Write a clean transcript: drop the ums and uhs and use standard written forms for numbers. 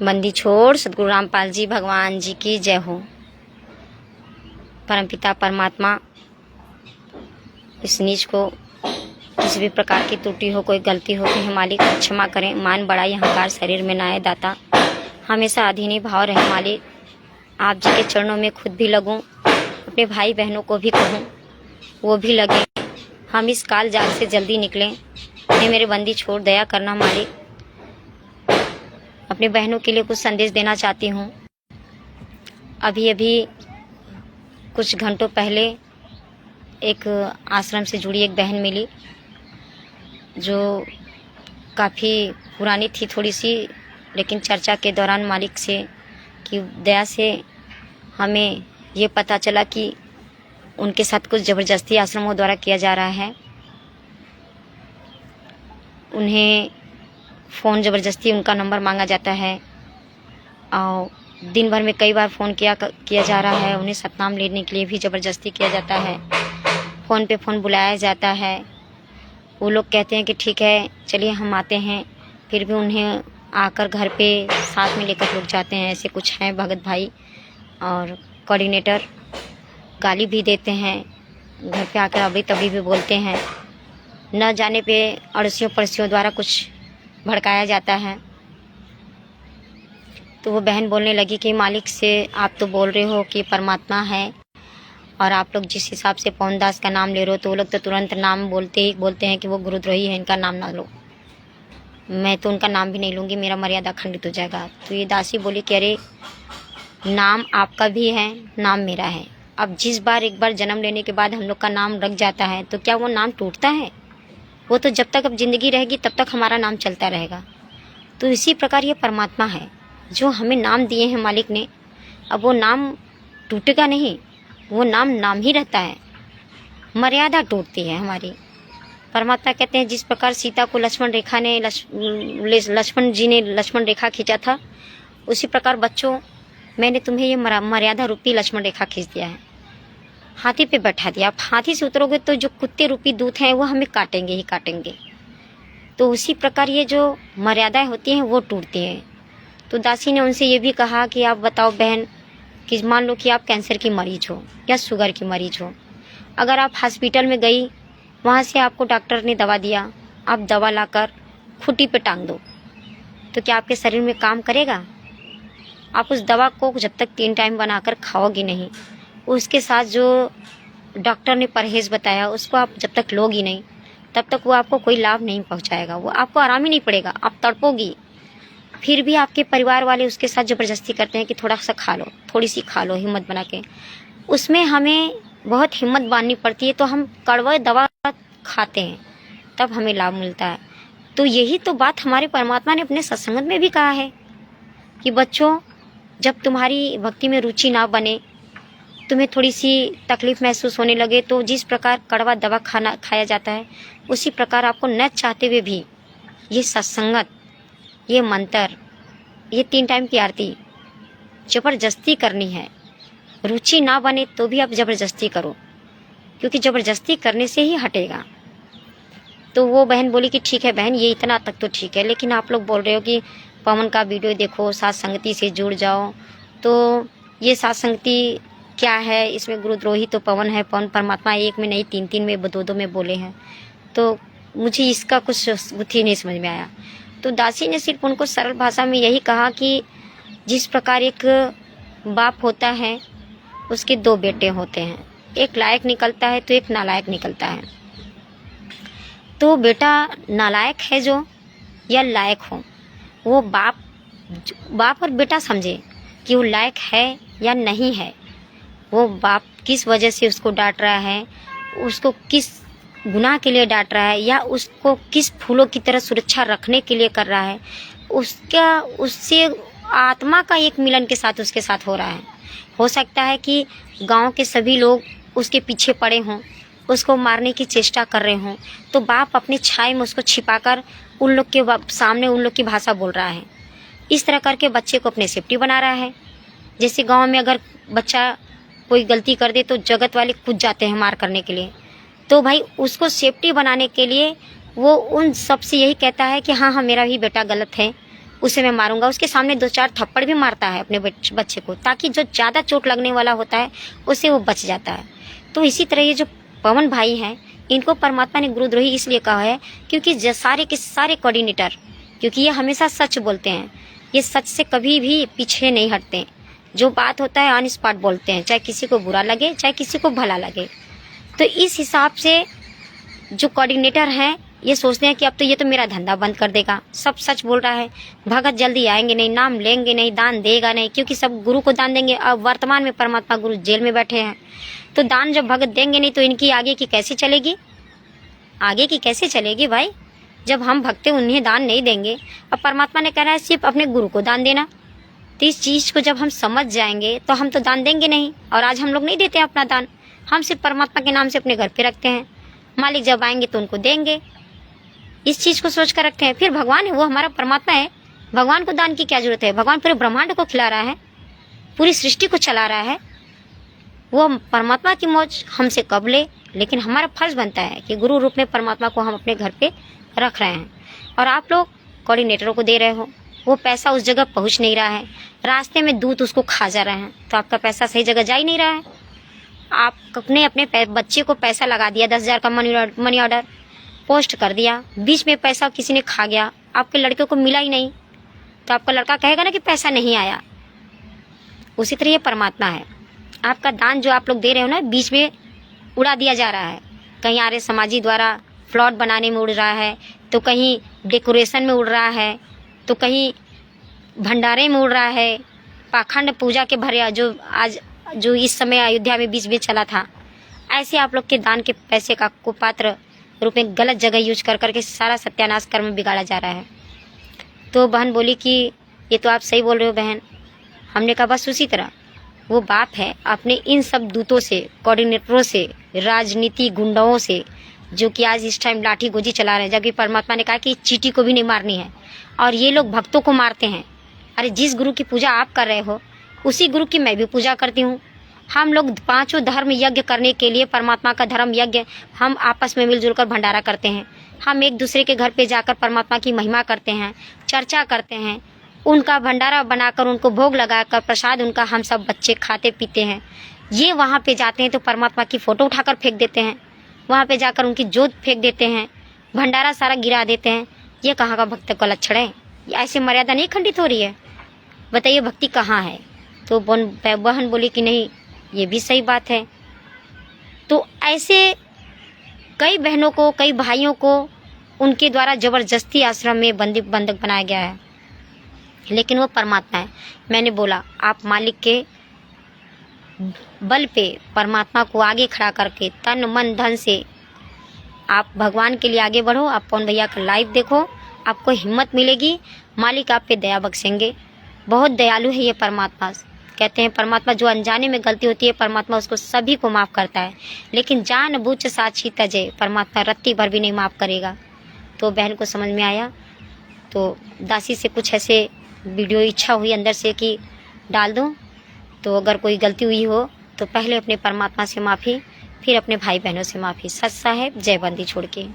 बंदी छोड़ सदगुरु रामपाल जी भगवान जी की जय हो। परमपिता परमात्मा इस नीच को किसी भी प्रकार की त्रुटि हो, कोई गलती हो तो मालिक क्षमा करें। मान बड़ाई अहंकार शरीर में ना आए दाता, हमेशा अधीनी भाव रहे मालिक। आप जी के चरणों में खुद भी लगूं, अपने भाई बहनों को भी कहूं वो भी लगे। हम इस काल जाल से जल्दी निकलें। ये मेरे बंदी छोड़ दया करना मालिक। अपने बहनों के लिए कुछ संदेश देना चाहती हूँ। अभी कुछ घंटों पहले एक आश्रम से जुड़ी एक बहन मिली जो काफ़ी पुरानी थी थोड़ी सी, लेकिन चर्चा के दौरान मालिक से की दया से हमें ये पता चला कि उनके साथ कुछ ज़बरदस्ती आश्रमों द्वारा किया जा रहा है। उन्हें फ़ोन ज़बरदस्ती उनका नंबर मांगा जाता है और दिन भर में कई बार फ़ोन किया जा रहा है। उन्हें सतनाम लेने के लिए भी ज़बरदस्ती किया जाता है। फ़ोन पे फ़ोन बुलाया जाता है। वो लोग कहते हैं कि ठीक है चलिए हम आते हैं, फिर भी उन्हें आकर घर पे साथ में लेकर रुक जाते हैं। ऐसे कुछ हैं भगत भाई और कोऑर्डिनेटर, गाली भी देते हैं। घर पे आकर अभी तभी भी बोलते हैं। न जाने पे अड़सियों पड़सियों द्वारा कुछ भड़काया जाता है। तो वो बहन बोलने लगी कि मालिक से आप तो बोल रहे हो कि परमात्मा है और आप लोग जिस हिसाब से पवन दास का नाम ले रहे हो तो वो लोग तो तुरंत नाम बोलते हैं कि वो गुरुद्रोही है, इनका नाम ना लो। मैं तो उनका नाम भी नहीं लूँगी, मेरा मर्यादा खंडित हो जाएगा। तो ये दासी बोली कि अरे नाम आपका भी है, नाम मेरा है। अब एक बार जन्म लेने के बाद हम लोग का नाम रख जाता है तो क्या वो नाम टूटता है? वो तो जब तक अब जिंदगी रहेगी तब तक हमारा नाम चलता रहेगा। तो इसी प्रकार ये परमात्मा है जो हमें नाम दिए हैं मालिक ने। अब वो नाम टूटेगा नहीं, वो नाम ही रहता है। मर्यादा टूटती है हमारी। परमात्मा कहते हैं जिस प्रकार सीता को लक्ष्मण जी ने लक्ष्मण रेखा खींचा था, उसी प्रकार बच्चों मैंने तुम्हें ये मर्यादा रूपी लक्ष्मण रेखा खींच दिया है। हाथी पे बैठा दिया। आप हाथी से उतरोगे तो जो कुत्ते रूपी दूत हैं वो हमें काटेंगे ही काटेंगे। तो उसी प्रकार ये जो मर्यादाएं होती हैं वो टूटती हैं। तो दासी ने उनसे ये भी कहा कि आप बताओ बहन कि मान लो कि आप कैंसर की मरीज हो या शुगर की मरीज हो। अगर आप हॉस्पिटल में गई, वहाँ से आपको डॉक्टर ने दवा दिया, आप दवा लाकर खूंटी पे टांग दो तो क्या आपके शरीर में काम करेगा? आप उस दवा को जब तक 3 टाइम बनाकर खाओगी नहीं, उसके साथ जो डॉक्टर ने परहेज़ बताया उसको आप जब तक लोगी नहीं तब तक वो आपको कोई लाभ नहीं पहुंचाएगा। वो आपको आराम ही नहीं पड़ेगा, आप तड़पोगी। फिर भी आपके परिवार वाले उसके साथ ज़बरदस्ती करते हैं कि थोड़ा सा खा लो, थोड़ी सी खा लो, हिम्मत बना के। उसमें हमें बहुत हिम्मत बांधनी पड़ती है। तो हम कड़वा दवा खाते हैं तब हमें लाभ मिलता है। तो यही तो बात हमारे परमात्मा ने अपने सत्संग में भी कहा है कि बच्चों जब तुम्हारी भक्ति में रुचि ना बने, तुम्हें थोड़ी सी तकलीफ महसूस होने लगे, तो जिस प्रकार कड़वा दवा खाया जाता है उसी प्रकार आपको न चाहते हुए भी ये सत्संगत, ये मंत्र, ये 3 टाइम की आरती ज़बरदस्ती करनी है। रुचि ना बने तो भी आप ज़बरदस्ती करो, क्योंकि ज़बरदस्ती करने से ही हटेगा। तो वो बहन बोली कि ठीक है बहन, ये इतना तक तो ठीक है, लेकिन आप लोग बोल रहे हो कि पवन का वीडियो देखो, साथ संगति से जुड़ जाओ। तो ये साथ संगति क्या है? इसमें गुरुद्रोही तो पवन है। पवन परमात्मा एक में नहीं 3 में 2 में बोले हैं। तो मुझे इसका कुछ बुद्धि नहीं समझ में आया। तो दासी ने सिर्फ उनको सरल भाषा में यही कहा कि जिस प्रकार एक बाप होता है उसके 2 बेटे होते हैं, एक लायक निकलता है तो एक नालायक निकलता है। तो बेटा नालायक है जो या लायक हो, वो बाप और बेटा समझे कि वो लायक है या नहीं है। वो बाप किस वजह से उसको डांट रहा है, उसको किस गुनाह के लिए डांट रहा है, या उसको किस फूलों की तरह सुरक्षा रखने के लिए कर रहा है, उससे आत्मा का एक मिलन के साथ उसके साथ हो रहा है। हो सकता है कि गांव के सभी लोग उसके पीछे पड़े हों, उसको मारने की चेष्टा कर रहे हों, तो बाप अपनी छाया में उसको छिपाकर उन लोग के सामने उन लोग की भाषा बोल रहा है। इस तरह करके बच्चे को अपने सेफ्टी बना रहा है। जैसे गांव में अगर बच्चा कोई गलती कर दे तो जगत वाले कूद जाते हैं मार करने के लिए। तो भाई उसको सेफ्टी बनाने के लिए वो उन सब से यही कहता है कि हाँ मेरा भी बेटा गलत है, उसे मैं मारूंगा। उसके सामने 2-4 थप्पड़ भी मारता है अपने बच्चे को, ताकि जो ज़्यादा चोट लगने वाला होता है उससे वो बच जाता है। तो इसी तरह ये जो पवन भाई हैं, इनको परमात्मा ने गुरुद्रोही इसलिए कहा है क्योंकि सारे के सारे कोऑर्डिनेटर, क्योंकि ये हमेशा सच बोलते हैं, ये सच से कभी भी पीछे नहीं हटते। जो बात होता है ऑन स्पॉट बोलते हैं, चाहे किसी को बुरा लगे चाहे किसी को भला लगे। तो इस हिसाब से जो कोऑर्डिनेटर हैं ये सोचते हैं कि अब तो ये तो मेरा धंधा बंद कर देगा, सब सच बोल रहा है, भगत जल्दी आएंगे नहीं, नाम लेंगे नहीं, दान देगा नहीं, क्योंकि सब गुरु को दान देंगे। अब वर्तमान में परमात्मा गुरु जेल में बैठे हैं, तो दान जब भगत देंगे नहीं तो इनकी आगे की कैसे चलेगी, आगे की कैसे चलेगी भाई, जब हम भक्ते उन्हें दान नहीं देंगे। अब परमात्मा ने कह रहा है सिर्फ अपने गुरु को दान देना। तो इस चीज़ को जब हम समझ जाएंगे तो हम तो दान देंगे नहीं। और आज हम लोग नहीं देते अपना दान, हम सिर्फ परमात्मा के नाम से अपने घर पे रखते हैं, मालिक जब आएंगे तो उनको देंगे, इस चीज़ को सोच कर रखते हैं। फिर भगवान है, वो हमारा परमात्मा है, भगवान को दान की क्या जरूरत है, भगवान पूरे ब्रह्मांड को खिला रहा है, पूरी सृष्टि को चला रहा है, वो परमात्मा की मौज हमसे कब ले। लेकिन हमारा फर्ज बनता है कि गुरु रूप में परमात्मा को हम अपने घर पे रख रहे हैं, और आप लोग कोऑर्डिनेटरों को दे रहे हो, वो पैसा उस जगह पहुंच नहीं रहा है, रास्ते में दूत उसको खा जा रहे हैं, तो आपका पैसा सही जगह जा ही नहीं रहा है। आप अपने बच्चे को पैसा लगा दिया, 10,000 का मनी ऑर्डर पोस्ट कर दिया, बीच में पैसा किसी ने खा गया, आपके लड़के को मिला ही नहीं, तो आपका लड़का कहेगा ना कि पैसा नहीं आया। उसी तरह ये परमात्मा है, आपका दान जो आप लोग दे रहे हो ना, बीच में उड़ा दिया जा रहा है। कहीं आर्य समाजी द्वारा प्लॉट बनाने में उड़ रहा है, तो कहीं डेकोरेशन में उड़ रहा है, तो कहीं भंडारे में उड़ रहा है, पाखंड पूजा के भरिया जो इस समय अयोध्या में बीच में चला था, ऐसे आप लोग के दान के पैसे का कुपात्र रूप में गलत जगह यूज कर करके सारा सत्यानाश कर्म बिगाड़ा जा रहा है। तो बहन बोली कि ये तो आप सही बोल रहे हो बहन। हमने कहा बस उसी तरह वो बाप है अपने इन सब दूतों से, कोऑर्डिनेटरों से, राजनीति गुंडाओं से, जो कि आज इस टाइम लाठी गोजी चला रहे हैं, जबकि परमात्मा ने कहा कि चींटी को भी नहीं मारनी है, और ये लोग भक्तों को मारते हैं। अरे जिस गुरु की पूजा आप कर रहे हो उसी गुरु की मैं भी पूजा करती हूँ। हम लोग 5 धर्म यज्ञ करने के लिए, परमात्मा का धर्म यज्ञ, हम आपस में मिलजुल कर भंडारा करते हैं, हम एक दूसरे के घर पे जाकर परमात्मा की महिमा करते हैं, चर्चा करते हैं, उनका भंडारा बनाकर उनको भोग लगाकर प्रसाद उनका हम सब बच्चे खाते पीते हैं। ये वहाँ पे जाते हैं तो परमात्मा की फ़ोटो उठाकर फेंक देते हैं, वहाँ पे जाकर उनकी जोत फेंक देते हैं, भंडारा सारा गिरा देते हैं। ये कहाँ का भक्त का लक्षण है? ऐसे मर्यादा नहीं खंडित हो रही है? बताइए भक्ति कहाँ है? तो बहन बोली कि नहीं, ये भी सही बात है। तो ऐसे कई बहनों को, कई भाइयों को उनके द्वारा ज़बरदस्ती आश्रम में बंधक बनाया गया है, लेकिन वो परमात्मा है। मैंने बोला आप मालिक के बल पे परमात्मा को आगे खड़ा करके तन मन धन से आप भगवान के लिए आगे बढ़ो। आप पवन भैया का लाइव देखो, आपको हिम्मत मिलेगी, मालिक आप पे दया बख्शेंगे। बहुत दयालु है ये परमात्मा। कहते हैं परमात्मा जो अनजाने में गलती होती है परमात्मा उसको सभी को माफ़ करता है, लेकिन जान बूझ साक्षी तजे परमात्मा रत्ती भर भी नहीं माफ़ करेगा। तो बहन को समझ में आया, तो दासी से कुछ ऐसे वीडियो इच्छा हुई अंदर से कि डाल दूँ। तो अगर कोई गलती हुई हो तो पहले अपने परमात्मा से माफ़ी, फिर अपने भाई बहनों से माफ़ी। सच साहेब जय बंदी छोड़ के।